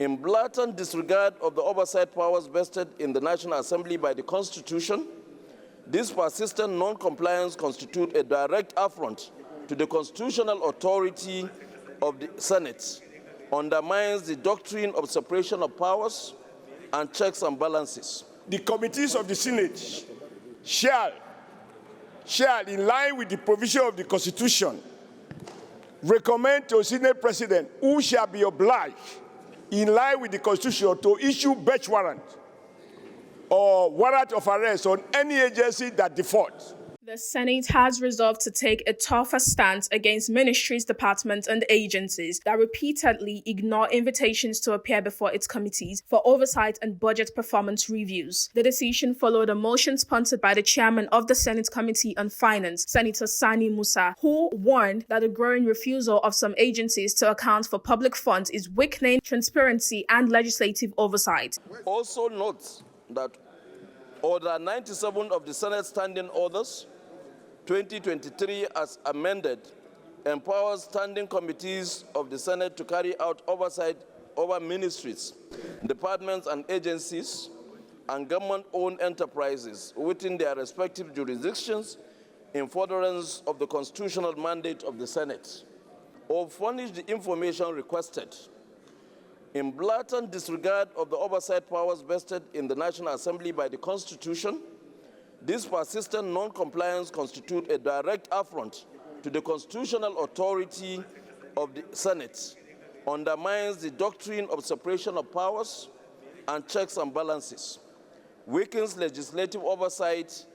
In blatant disregard of the oversight powers vested in the National Assembly by the Constitution, this persistent non-compliance constitutes a direct affront to the constitutional authority of the Senate, undermines the doctrine of separation of powers and checks and balances. The committees of the Senate shall, in line with the provision of the Constitution, recommend to the Senate President, who shall be obliged, in line with the Constitution, to issue bench warrant or warrant of arrest on any agency that defaults. The Senate has resolved to take a tougher stance against ministries, departments, and agencies that repeatedly ignore invitations to appear before its committees for oversight and budget performance reviews. The decision followed a motion sponsored by the chairman of the Senate Committee on Finance, Senator Sani Musa, who warned that the growing refusal of some agencies to account for public funds is weakening transparency and legislative oversight. Also note that Order 97 of the Senate Standing Orders 2023 as amended empowers standing committees of the Senate to carry out oversight over ministries, departments and agencies and government-owned enterprises within their respective jurisdictions in furtherance of the constitutional mandate of the Senate, or furnish the information requested. In blatant disregard of the oversight powers vested in the National Assembly by the Constitution, this persistent non-compliance constitutes a direct affront to the constitutional authority of the Senate, undermines the doctrine of separation of powers and checks and balances, weakens legislative oversight,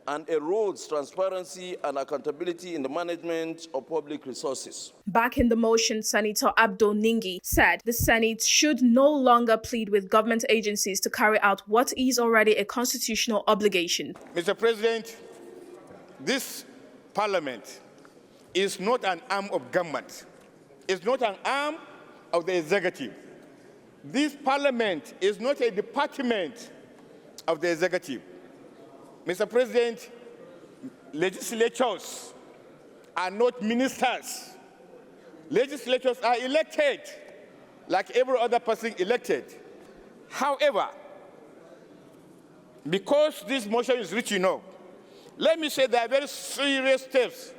and erodes transparency and accountability in the management of public resources. Back in the motion, Senator Abdul Ningi said the Senate should no longer plead with government agencies to carry out what is already a constitutional obligation. Mr. President, this parliament is not an arm of government. It's not an arm of the executive. This parliament is not a department of the executive. Mr. President, legislatures are not ministers. Legislatures are elected like every other person elected. However, because this motion is rich enough, let me say there are very serious steps.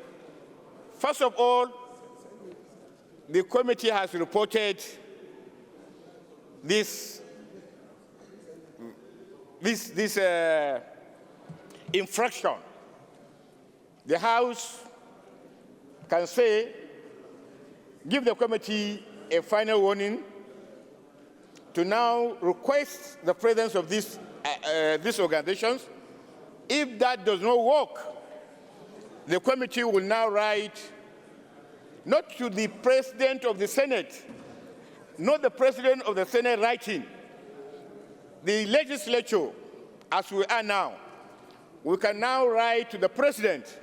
First of all, the committee has reported this infraction. The House can say, give the committee a final warning to now request the presence of these organizations. If that does not work, the committee will now write not to the President of the Senate, not the President of the Senate writing. The legislature, as we are now, we can now write to the President,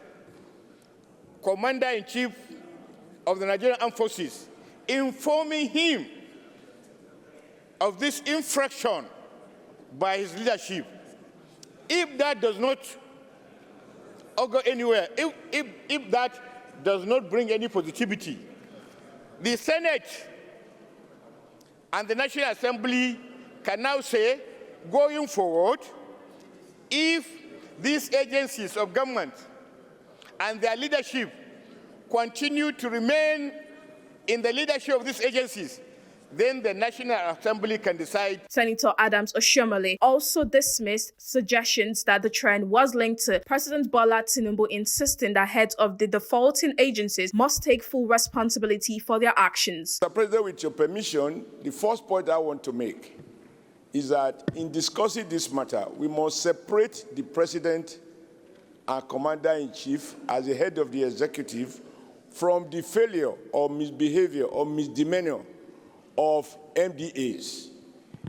Commander-in-Chief of the Nigerian Armed Forces, informing him of this infraction by his leadership. If that does not go anywhere, if that does not bring any positivity, the Senate and the National Assembly can now say, going forward, if these agencies of government and their leadership continue to remain in the leadership of these agencies, then the National Assembly can decide. Senator Adams Oshiomhole also dismissed suggestions that the trend was linked to President Bola Tinubu insisting that heads of the defaulting agencies must take full responsibility for their actions. Mr. President, with your permission, the first point I want to make is that in discussing this matter, we must separate the President and Commander-in-Chief as the head of the executive from the failure or misbehavior or misdemeanor of MDAs.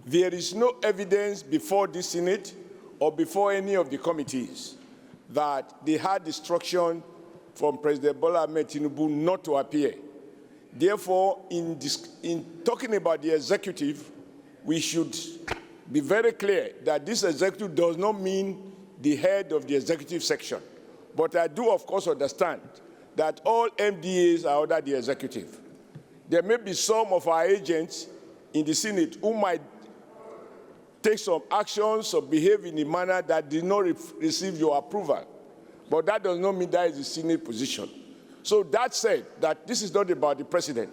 There is no evidence before the Senate or before any of the committees that they had instruction from President Bola Ahmed Tinubu not to appear. Therefore, in talking about the executive, we should be very clear that this executive does not mean the head of the executive section. But I do, of course, understand that all MDAs are under the executive. There may be some of our agents in the Senate who might take some actions or behave in a manner that did not receive your approval. But that does not mean that is the Senate position. So that said, that this is not about the president.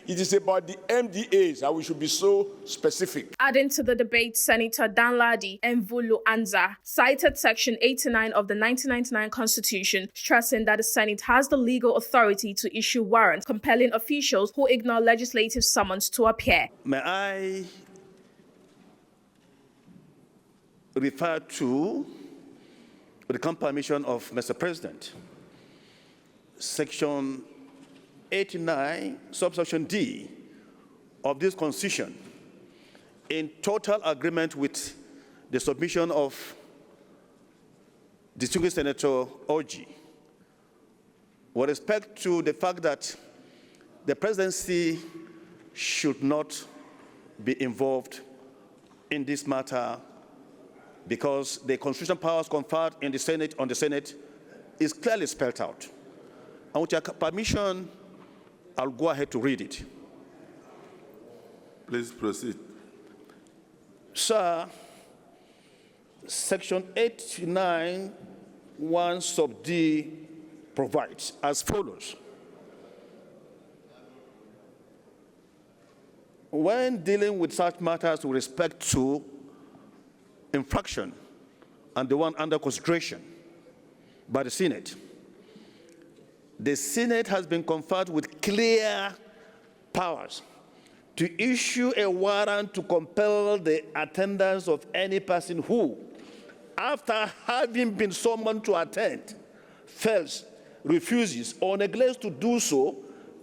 It is about the MDAs, and we should be so specific. Adding to the debate, Senator Danladi Mvulu Anza cited Section 89 of the 1999 Constitution, stressing that the Senate has the legal authority to issue warrants, compelling officials who ignore legislative summons to appear. May I refer to the confirmation of Mr. President, Section 89, subsection D of this Constitution, in total agreement with the submission of distinguished Senator Orji, with respect to the fact that the presidency should not be involved in this matter because the constitutional powers conferred in the Senate on the Senate is clearly spelled out. And with your permission, I'll go ahead to read it. Please proceed. Sir, Section 89, 1 sub D provides as follows. When dealing with such matters with respect to infraction and the one under consideration by the Senate has been conferred with clear powers to issue a warrant to compel the attendance of any person who, after having been summoned to attend, fails, refuses, or neglects to do so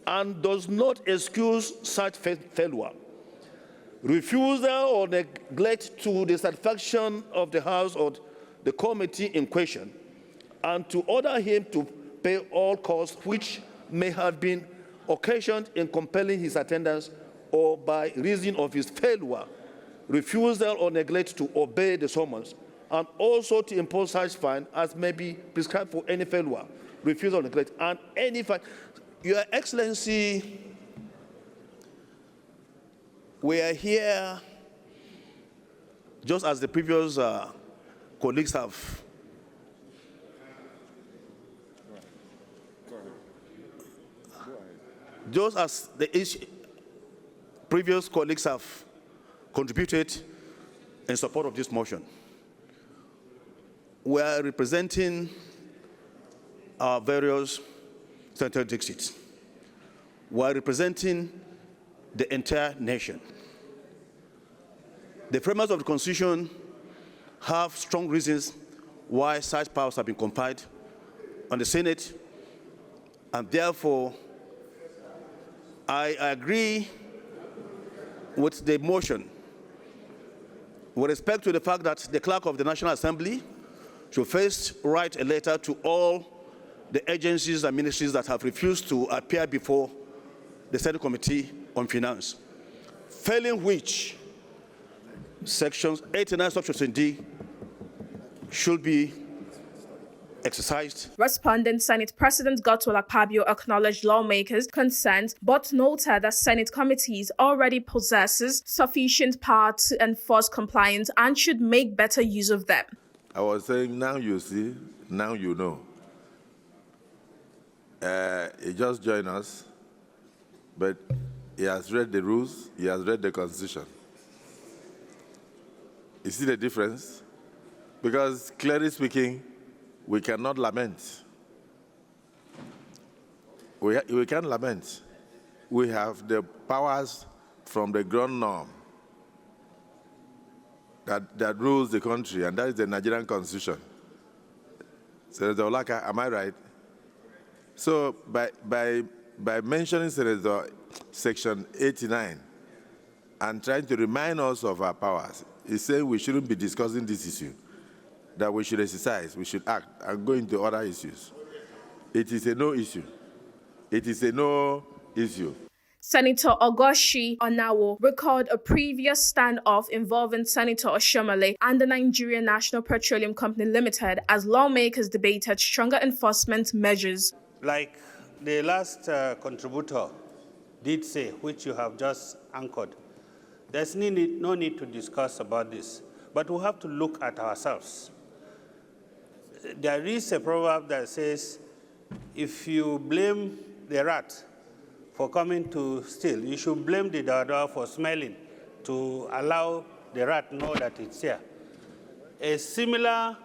and does not excuse such failure. Refusal or neglect to the satisfaction of the House or the committee in question, and to order him to pay all costs which may have been occasioned in compelling his attendance or by reason of his failure, refusal or neglect to obey the summons, and also to impose such fine as may be prescribed for any failure, refusal or neglect, and any fine. Your Excellency, we are here, just as the previous colleagues have just as the previous colleagues have contributed in support of this motion. We are representing our various senatorial districts. We are representing the entire nation. The framers of the Constitution have strong reasons why such powers have been conferred on the Senate, and therefore I agree with the motion with respect to the fact that the clerk of the National Assembly should first write a letter to all the agencies and ministries that have refused to appear before the Senate Committee on Finance, failing which Sections 89 subsection D should be exercised. Responding, Senate President Godswill Akpabio acknowledged lawmakers' concerns, but noted that Senate committees already possesses sufficient power to enforce compliance and should make better use of them. I was saying, now you see, now you know. He just joined us, but he has read the rules, he has read the Constitution. You see the difference? Because clearly speaking, we cannot lament. We can't lament. We have the powers from the ground norm that rules the country, and that is the Nigerian Constitution. Senator Olaka, am I right? So by mentioning Senator Section 89 and trying to remind us of our powers, he's saying we shouldn't be discussing this issue, that we should exercise, we should act, and go into other issues. It is a no issue. It is a no issue. Senator Ogoshi Onawo recalled a previous standoff involving Senator Oshomole and the Nigerian National Petroleum Company Limited as lawmakers debated stronger enforcement measures. Like the last contributor did say, which you have just anchored, There's no need to discuss about this, but we have to look at ourselves. There is a proverb that says, if you blame the rat for coming to steal, you should blame the dada for smelling to allow the rat know that it's here. A similar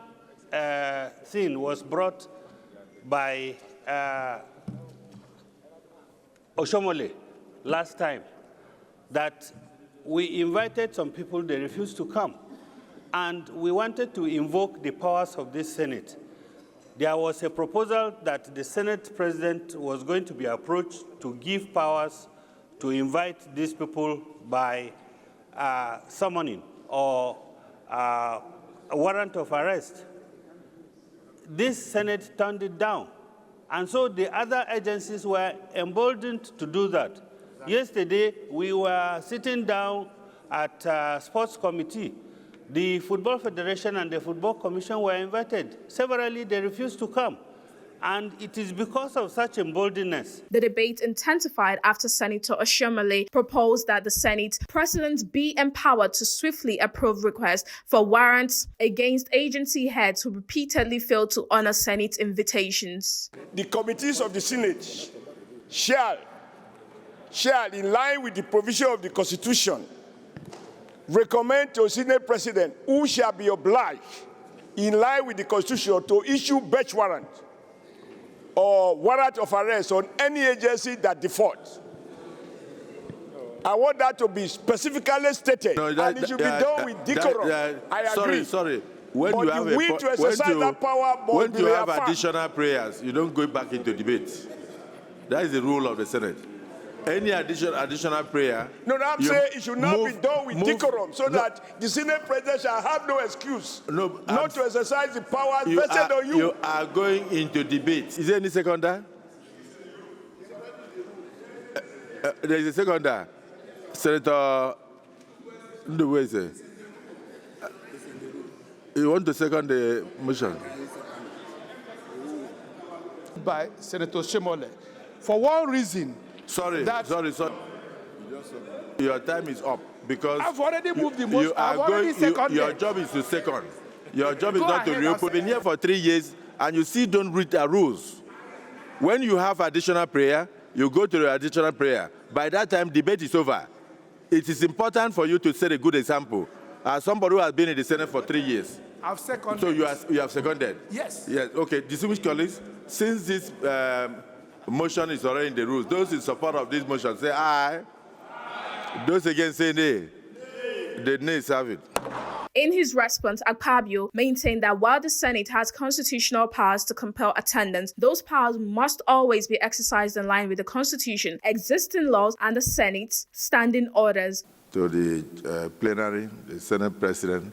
thing was brought by Oshomole last time, that we invited some people, they refused to come. And we wanted to invoke the powers of this Senate. There was a proposal that the Senate president was going to be approached to give powers to invite these people by summoning or a warrant of arrest. This Senate turned it down. And so the other agencies were emboldened to do that. Yesterday, we were sitting down at sports committee. The Football Federation and the Football Commission were invited. Severally, they refused to come. And it is because of such emboldenedness. The debate intensified after Senator Oshomole proposed that the Senate President be empowered to swiftly approve requests for warrants against agency heads who repeatedly failed to honor Senate invitations. The committees of the Senate shall, in line with the provision of the Constitution, recommend to Senate President who shall be obliged, in line with the Constitution, to issue bench warrant or warrant of arrest on any agency that defaults. I want that to be specifically stated, and it should be done with decorum. I agree. Sorry. When but you have the will to exercise that power, when you have additional prayers, you don't go back into debate. That is the rule of the Senate. Any additional prayer. No, I'm saying it should not be done with decorum, so that the Senate President shall have no excuse not to exercise the powers vested on you. You are going into debate. Is there any seconder? There is a seconder. Senator, where is it? You want to second the motion? By Senator Oshomole. For one reason. Sorry. Your time is up because I've already moved the motion. I've already seconded. Your job is to second. Your job is not to reopen. You've been here for 3 years and you still don't read the rules. When you have additional prayer, you go to the additional prayer. By that time, debate is over. It is important for you to set a good example. As somebody who has been in the Senate for 3 years. I've seconded. So you have seconded? Yes. Yes. Okay. Distinguished colleagues, since this motion is already in the rules, those in support of this motion say aye. Those against say nay. The nays have it. In his response, Akpabio maintained that while the Senate has constitutional powers to compel attendance, those powers must always be exercised in line with the Constitution, existing laws, and the Senate's standing orders. To the plenary, the Senate President,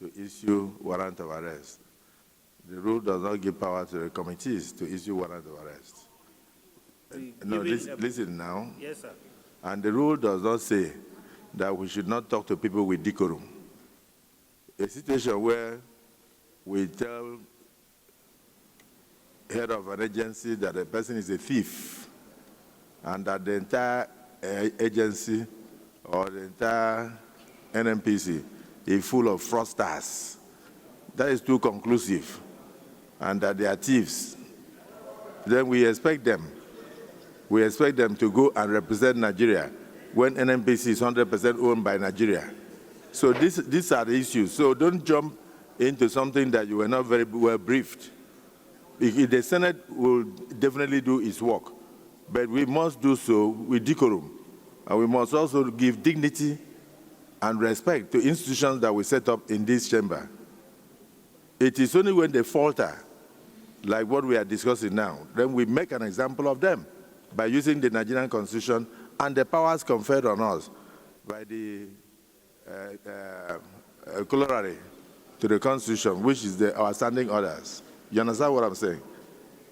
to issue warrant of arrest. The rule does not give power to the committees to issue warrant of arrest. No, listen now. Yes, sir. And the rule does not say that we should not talk to people with decorum. A situation where we tell head of an agency that a person is a thief and that the entire agency or the entire NMPC is full of fraudsters. That is too conclusive. And that they are thieves. Then we expect them to go and represent Nigeria when NMPC is 100% owned by Nigeria. So these are the issues. So don't jump into something that you were not very well briefed. The Senate will definitely do its work, but we must do so with decorum. And we must also give dignity and respect to institutions that we set up in this chamber. It is only when they falter, like what we are discussing now, then we make an example of them by using the Nigerian Constitution and the powers conferred on us by the corollary to the Constitution, which is our standing orders. You understand what I'm saying?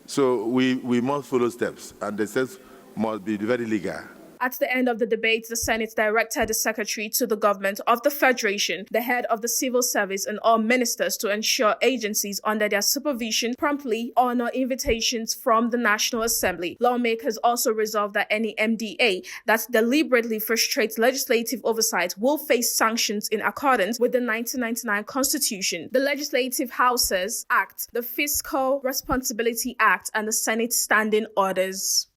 So we must follow steps, and the steps must be very legal. At the end of the debate, the Senate directed the Secretary to the government of the Federation, the head of the civil service, and all ministers to ensure agencies under their supervision promptly honor invitations from the National Assembly. Lawmakers also resolved that any MDA that deliberately frustrates legislative oversight will face sanctions in accordance with the 1999 Constitution, the Legislative Houses Act, the Fiscal Responsibility Act, and the Senate Standing Orders.